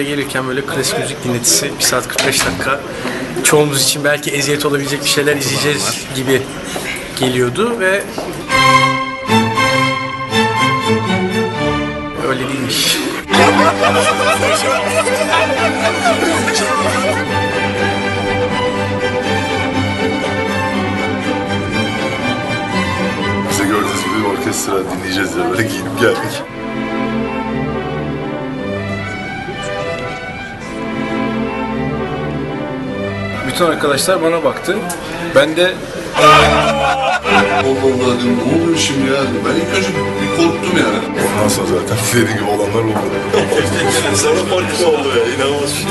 buraya gelirken böyle klasik müzik dinletisi 1 saat 45 dakika. Çoğumuz için belki eziyet olabilecek bir şeyler izleyeceğiz gibi geliyordu ve öyle değilmiş. Bize gördüğünüz gibi orkestra dinleyeceğiz ya, böyle giyinip geldik. Bütün arkadaşlar bana baktı. Ben de Allah Allah dedim, ne oluyor şimdi ya? Ben ilk önce bir korktum yani. Ondan sonra zaten dediğim gibi olanlar oldu. Sonra farklı oldu ya, inanılmaz bir şey.